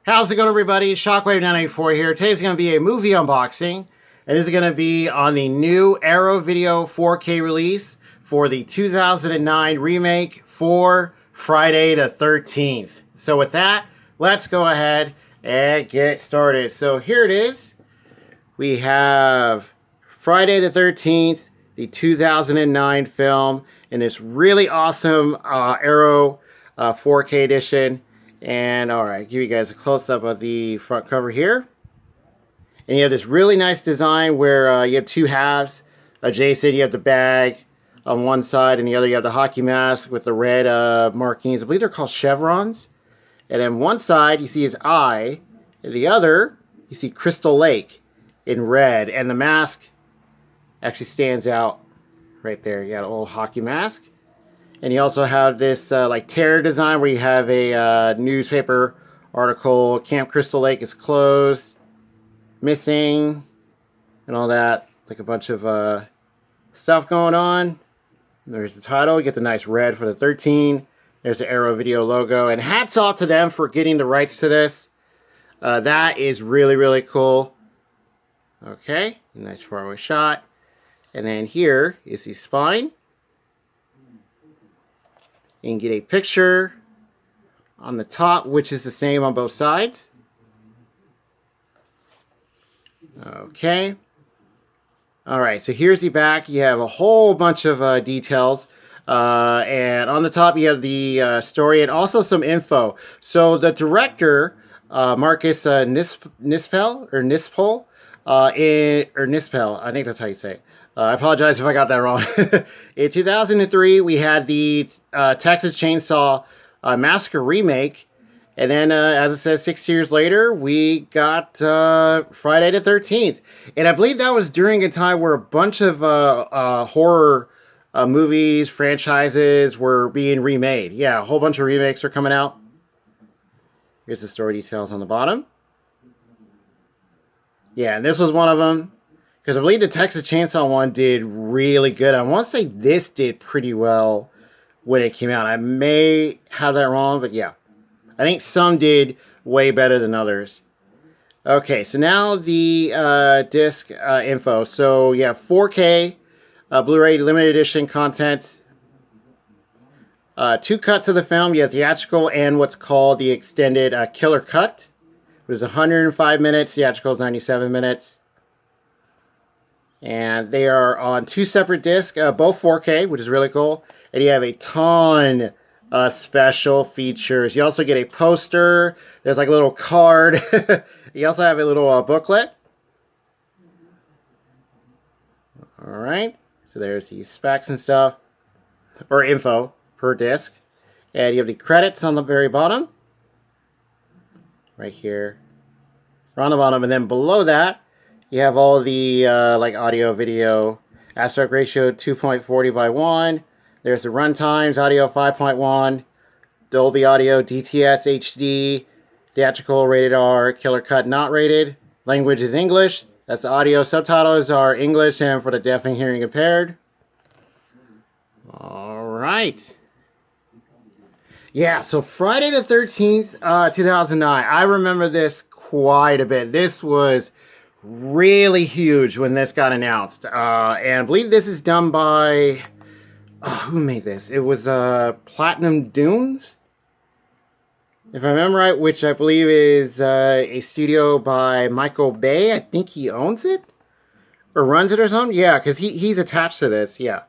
How's it going, everybody? Shockwave984 here. Today's going to be a movie unboxing, and this is going to be on the new Arrow Video 4K release for the 2009 remake for Friday the 13th. So with that, let's go ahead and get started. So here it is. We have Friday the 13th, the 2009 film, in this really awesome Arrow 4K edition. And alright, give you guys a close-up of the front cover here. And you have this really nice design where you have two halves adjacent. You have the bag on one side, and the other you have the hockey mask with the red markings. I believe they're called chevrons. And then one side you see his eye, and the other you see Crystal Lake in red. And the mask actually stands out right there. You got a little hockey mask. And you also have this like terror design where you have a newspaper article, Camp Crystal Lake is closed, missing, and all that. Like a bunch of stuff going on. And there's the title. You get the nice red for the 13. There's the Arrow Video logo. And hats off to them for getting the rights to this. That is really, really cool. Okay, nice faraway shot. And then here is the spine. You can get a picture on the top, which is the same on both sides. Okay. Alright, so here's the back. You have a whole bunch of details. And on the top, you have the story and also some info. So the director, Marcus Nispel, I think that's how you say it. I apologize if I got that wrong. In 2003, we had the Texas Chainsaw Massacre remake. And then, as it says, 6 years later, we got Friday the 13th. And I believe that was during a time where a bunch of horror movies, franchises were being remade. Yeah, a whole bunch of remakes are coming out. Here's the story details on the bottom. Yeah, and this was one of them. Because I believe the Texas Chainsaw one did really good. I want to say this did pretty well when it came out. I may have that wrong, but yeah. I think some did way better than others. Okay, so now the disc info. So yeah, 4K Blu-ray limited edition content. 2 cuts of the film. You have theatrical and what's called the extended killer cut. It was 105 minutes. Theatrical is 97 minutes. And they are on 2 separate discs, both 4K, which is really cool. And you have a ton of special features. You also get a poster. There's like a little card. You also have a little booklet. Alright, so there's the specs and stuff, or info per disc. And you have the credits on the very bottom. Right here. Right on the bottom, and then below that, you have all the like audio, video, aspect ratio 2.40 by 1. There's the runtimes, audio 5.1, Dolby Audio, DTS HD, theatrical, rated R, killer cut, not rated. Language is English. That's the audio. Subtitles are English and for the deaf and hearing impaired. All right. Yeah, so Friday the 13th, 2009. I remember this quite a bit. This was really huge when this got announced. And I believe this is done by... who made this? It was Platinum Dunes, if I remember right, which I believe is a studio by Michael Bay. I think he owns it? Or runs it or something? Yeah, because he's attached to this, yeah.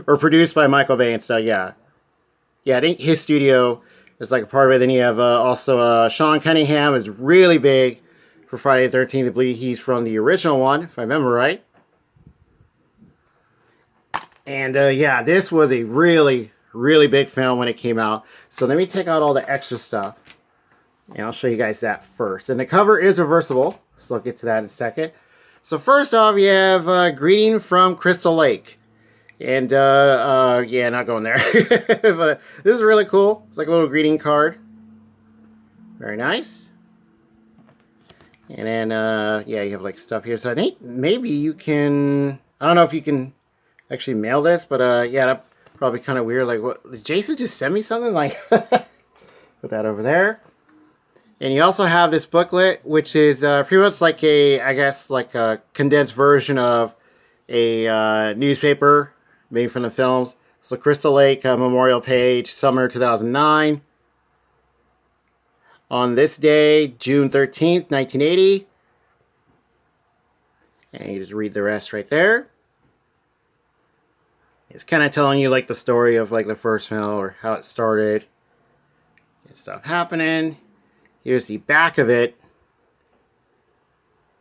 Or produced by Michael Bay and stuff, yeah. Yeah, I think his studio is like a part of it. Then you have also Sean Cunningham is really big for Friday the 13th. I believe he's from the original one, if I remember right. And yeah, this was a really, really big film when it came out. So let me take out all the extra stuff. And I'll show you guys that first. And the cover is reversible, so I'll get to that in a second. So first off, you have Greeting from Crystal Lake. And yeah, not going there. But this is really cool. It's like a little greeting card. Very nice. And then, yeah, you have like stuff here. So I think maybe you can, I don't know if you can actually mail this, but yeah, that's probably kind of weird. Like, what, did Jason just send me something? Like, put that over there. And you also have this booklet, which is pretty much like I guess, like a condensed version of a newspaper made from the films. So Crystal Lake Memorial Page, summer 2009. On this day, June 13th, 1980. And you just read the rest right there. It's kind of telling you like the story of like the first film or how it started. And stuff happening. Here's the back of it,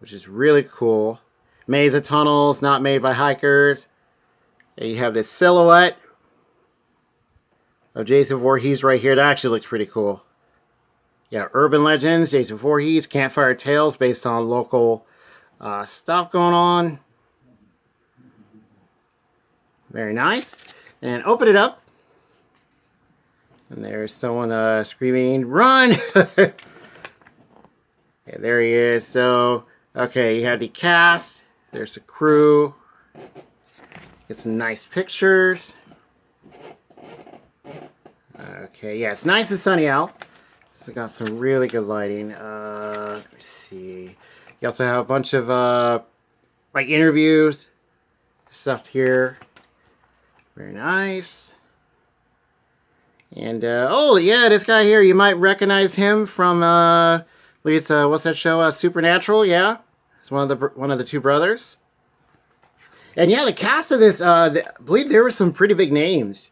which is really cool. Maze of tunnels not made by hikers. And you have this silhouette of Jason Voorhees right here. That actually looks pretty cool. Yeah, urban legends, Jason Voorhees, campfire tales based on local stuff going on. Very nice. And open it up. And there's someone screaming, "Run!" Yeah, there he is. So, okay, you have the cast. There's the crew. Get some nice pictures. Okay, yeah, it's nice and sunny out. So got some really good lighting. Let me see. You also have a bunch of like interviews, stuff here. Very nice. And oh yeah, this guy here, you might recognize him from it's what's that show? Supernatural. Yeah, it's one of the two brothers. And yeah, the cast of this, I believe there were some pretty big names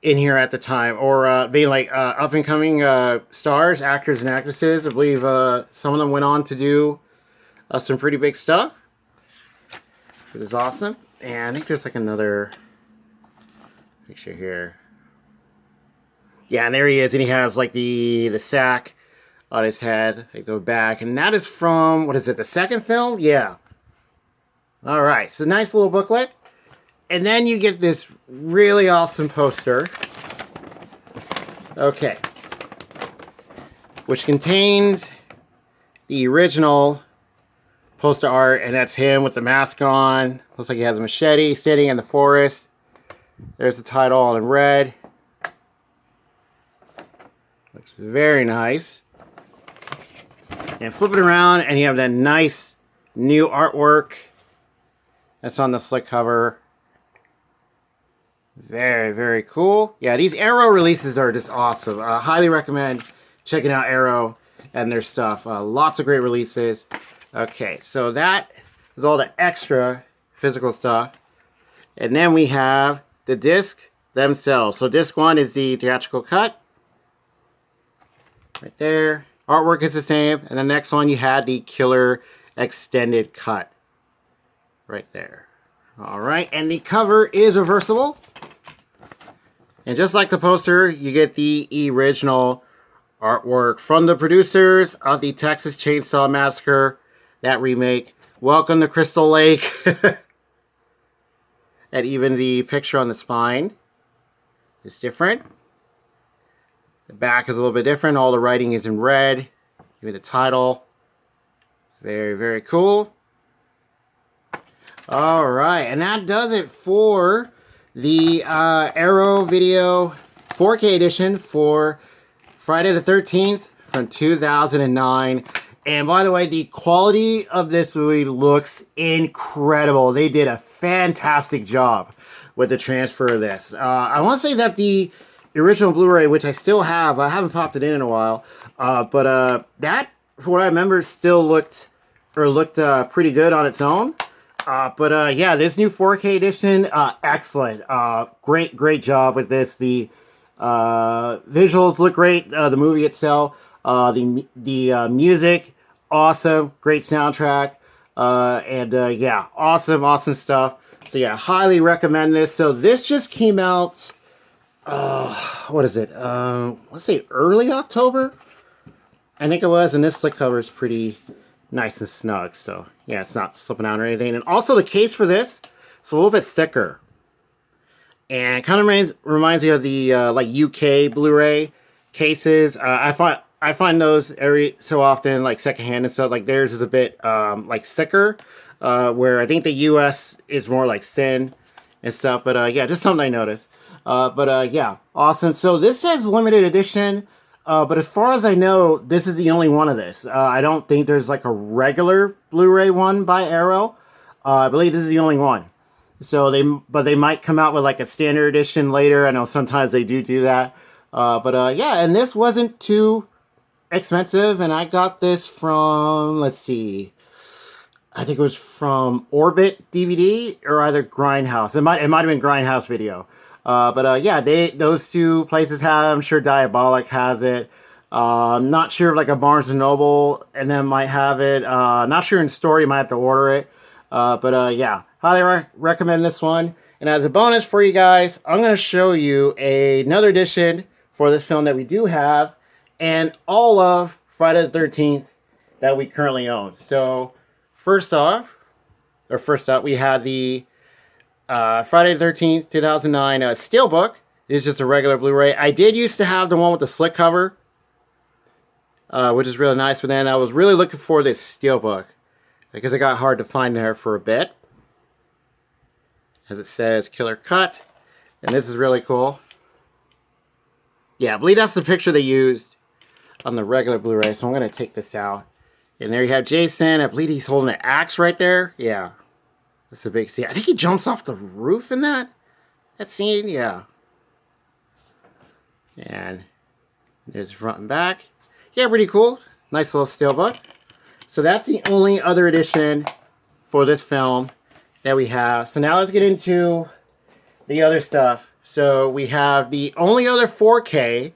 in here at the time, or being like up and coming stars, actors and actresses. I believe some of them went on to do some pretty big stuff, which is awesome. And I think there's like another picture here. Yeah, and there he is, and he has like the sack on his head. They go back, and that is from, what is it, the second film? Yeah. All right, so nice little booklet. And then you get this really awesome poster. Okay. Which contains the original poster art, and that's him with the mask on. Looks like he has a machete sitting in the forest. There's the title all in red. Looks very nice. And flip it around, and you have that nice new artwork that's on the slick cover. Very, very cool. Yeah, these Arrow releases are just awesome. Highly recommend checking out Arrow and their stuff. Lots of great releases. Okay, so that is all the extra physical stuff. And then we have the disc themselves. So disc 1 is the theatrical cut. Right there. Artwork is the same. And the next one you had the killer extended cut. Right there. Alright, and the cover is reversible. And just like the poster, you get the original artwork from the producers of the Texas Chainsaw Massacre, that remake. Welcome to Crystal Lake. And even the picture on the spine is different. The back is a little bit different. All the writing is in red. Even the title. Very, very cool. Alright, and that does it for the Arrow Video 4K edition for Friday the 13th from 2009. And by the way, the quality of this movie looks incredible. They did a fantastic job with the transfer of this. I want to say that the original Blu-ray, which I still have, I haven't popped it in a while, but that, for what I remember, still looked pretty good on its own. But yeah, this new 4K edition, excellent. Great job with this. The visuals look great. The movie itself, the music, awesome. Great soundtrack. And yeah, awesome stuff. So yeah, highly recommend this. So this just came out, what is it? Let's say early October, I think it was. And this slick cover is pretty nice and snug. So yeah, it's not slipping out or anything. And also the case for this, it's a little bit thicker. And it kind of reminds me of the like UK Blu-ray cases. I find those every so often, like secondhand and stuff. Like theirs is a bit like thicker, where I think the US is more like thin and stuff. But yeah, just something I noticed. But yeah, awesome. So this says limited edition. But as far as I know, this is the only one of this. I don't think there's like a regular Blu-ray one by Arrow. I believe this is the only one. So they might come out with like a standard edition later. I know sometimes they do that. Yeah, and this wasn't too expensive, and I got this from, let's see, I think it was from Orbit DVD or either Grindhouse. It might have been Grindhouse Video. Yeah, those two places have it. I'm sure Diabolic has it. I'm not sure if like a Barnes and Noble and then might have it. Not sure in store, you might have to order it. Yeah, highly recommend this one. And as a bonus for you guys, I'm going to show you another edition for this film that we do have, and all of Friday the 13th that we currently own. So first up, we have the Friday the 13th, 2009 Steelbook. It's just a regular Blu-ray. I did used to have the one with the slick cover, which is really nice, but then I was really looking for this Steelbook because it got hard to find there for a bit. As it says, Killer Cut. And this is really cool. Yeah, I believe that's the picture they used on the regular Blu-ray, so I'm going to take this out. And there you have Jason. I believe he's holding an axe right there. Yeah. That's a big scene. I think he jumps off the roof in that scene. Yeah. And there's front and back. Yeah, pretty cool. Nice little steelbook. So that's the only other edition for this film that we have. So now let's get into the other stuff. So we have the only other 4K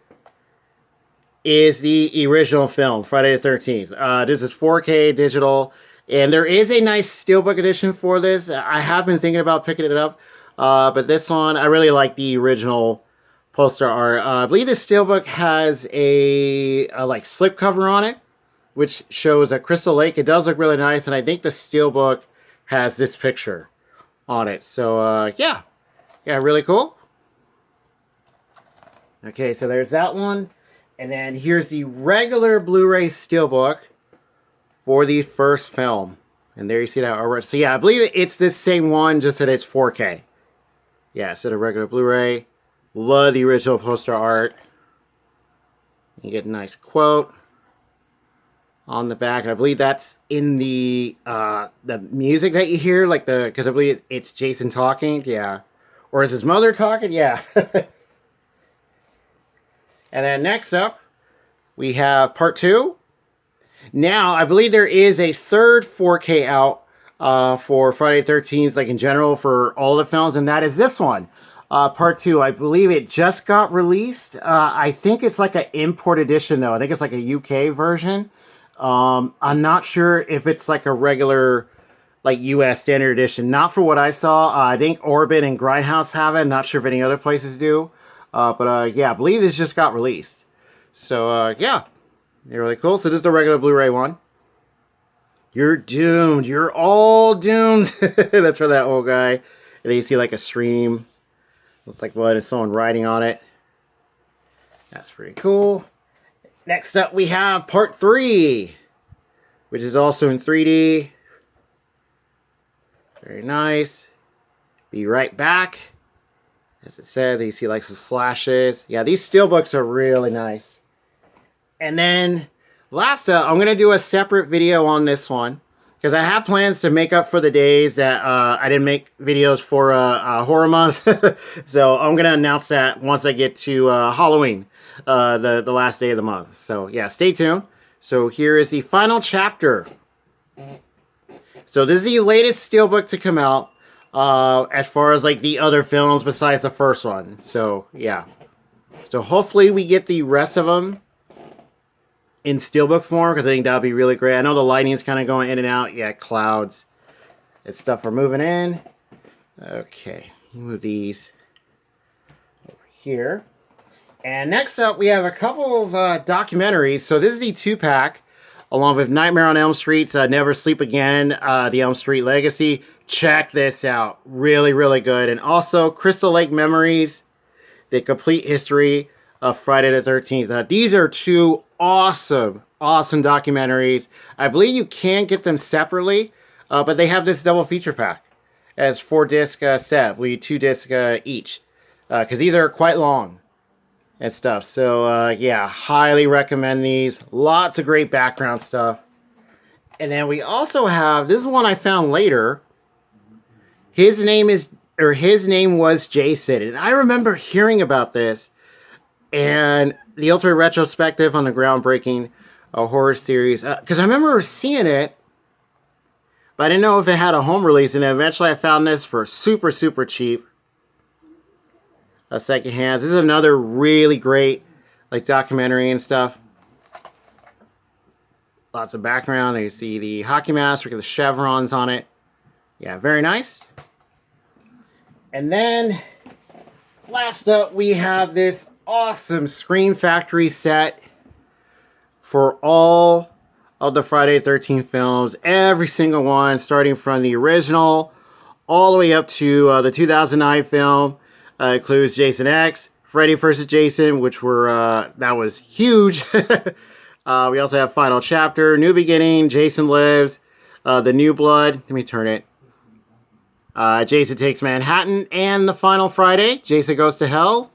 is the original film, Friday the 13th. This is 4K digital, and there is a nice steelbook edition for this. I have been thinking about picking it up, but this one, I really like the original poster art. I believe the steelbook has a like slipcover on it, which shows a Crystal Lake. It does look really nice, and I think the steelbook has this picture on it. So yeah, really cool. Okay, so there's that one. And then here's the regular Blu-ray steelbook for the first film. And there you see that. So yeah, I believe it's this same one, just that it's 4K. Yeah, so the regular Blu-ray. Love the original poster art. You get a nice quote on the back. And I believe that's in the music that you hear, like because I believe it's Jason talking. Yeah. Or is his mother talking? Yeah. And then next up, we have part 2. Now, I believe there is a third 4K out for Friday the 13th, like in general, for all the films, and that is this one, part 2. I believe it just got released. I think it's like an import edition, though. I think it's like a UK version. I'm not sure if it's like a regular, like US standard edition. Not for what I saw. I think Orbit and Grindhouse have it. Not sure if any other places do. Yeah, I believe this just got released. So, yeah. They're really cool. So this is the regular Blu-ray one. You're doomed. You're all doomed. That's for that old guy. And then you see like a stream. Looks like blood and someone writing on it. That's pretty cool. Next up we have part 3. Which is also in 3D. Very nice. Be right back. As it says, you see like some slashes. Yeah, these steelbooks are really nice. And then last up, I'm going to do a separate video on this one. Because I have plans to make up for the days that I didn't make videos for Horror Month. So I'm going to announce that once I get to Halloween, the last day of the month. So yeah, stay tuned. So here is the final chapter. So this is the latest steelbook to come out. As far as like the other films besides the first one. So yeah. So hopefully we get the rest of them in steelbook form, because I think that would be really great. I know the lighting is kind of going in and out. Yeah, clouds and stuff are moving in. Okay, move these over here. And next up we have a couple of documentaries. So this is the 2-pack along with Nightmare on Elm Street's Never Sleep Again, The Elm Street Legacy. Check this out. Really, really good. And also Crystal Lake Memories, The Complete History of Friday the 13th. These are 2 awesome documentaries. I believe you can get them separately, but they have this double feature pack as 4-disc set. We 2 disc each, because these are quite long. and stuff. So yeah, highly recommend these. Lots of great background stuff. And then we also have, this is one I found later. His name was Jason. And I remember hearing about this and the ultimate retrospective on the groundbreaking horror series. Because I remember seeing it, but I didn't know if it had a home release. And eventually I found this for super, super cheap. Secondhand. This is another really great like documentary and stuff. Lots of background. You see the hockey mask with the chevrons on it. Yeah, very nice. And then last up we have this awesome Scream Factory set for all of the Friday the 13th films. Every single one, starting from the original all the way up to the 2009 film. Includes Jason X, Freddy vs. Jason, which that was huge. We also have Final Chapter, New Beginning, Jason Lives, The New Blood. Let me turn it. Jason Takes Manhattan, and The Final Friday, Jason Goes to Hell.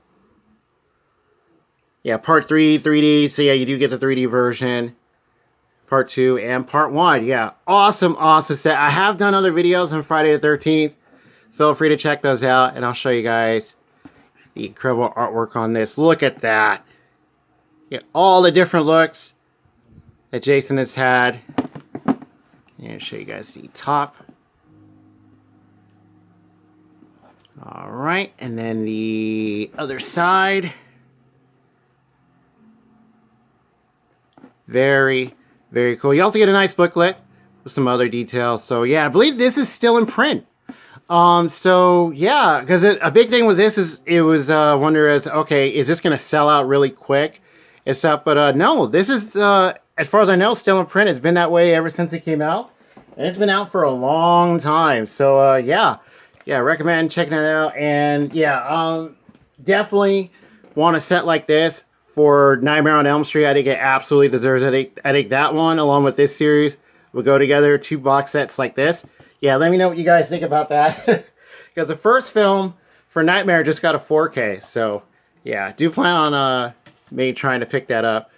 Yeah, Part 3, 3D. So yeah, you do get the 3D version. Part 2 and Part 1. Yeah, awesome, awesome set. I have done other videos on Friday the 13th. Feel free to check those out, and I'll show you guys the incredible artwork on this. Look at that. Get all the different looks that Jason has had. And show you guys the top. All right, and then the other side. Very, very cool. You also get a nice booklet with some other details. So yeah, I believe this is still in print. So yeah, because a big thing with this is it was wonder as okay, is this gonna sell out really quick and stuff? But no, this is as far as I know still in print. It's been that way ever since it came out, and it's been out for a long time. So yeah, recommend checking it out. And yeah, definitely want a set like this for Nightmare on Elm Street. I think it absolutely deserves it. I think that one along with this series will go together. 2 box sets like this. Yeah, let me know what you guys think about that. Because the first film for Nightmare just got a 4K. So, yeah, do plan on maybe trying to pick that up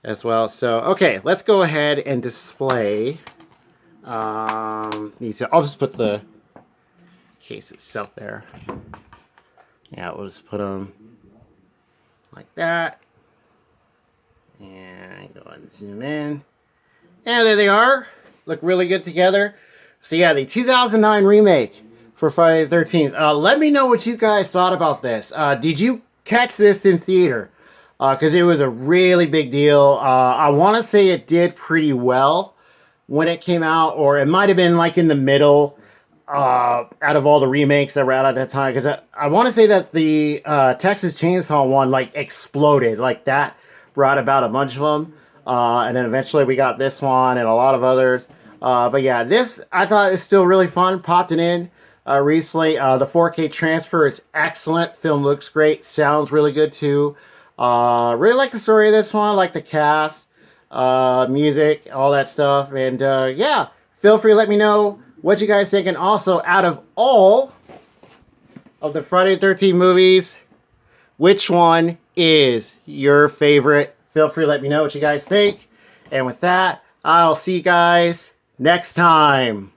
as well. So, okay, let's go ahead and display these. I'll just put the case itself there. Yeah, we'll just put them like that. And go ahead and zoom in. And there they are. Look really good together. So yeah, the 2009 remake for Friday the 13th. Let me know what you guys thought about this. Did you catch this in theater? Because it was a really big deal. I want to say it did pretty well when it came out, or it might have been like in the middle out of all the remakes that were out at that time. Because I want to say that the Texas Chainsaw one like exploded. Like that brought about a bunch of them. And then eventually we got this one and a lot of others. But yeah, this I thought is still really fun. Popped it in recently. The 4K transfer is excellent. Film looks great. Sounds really good too. Really like the story of this one. I like the cast, music, all that stuff. And yeah, feel free to let me know what you guys think. And also, out of all of the Friday the 13th movies, which one is your favorite? Feel free to let me know what you guys think. And with that, I'll see you guys next time.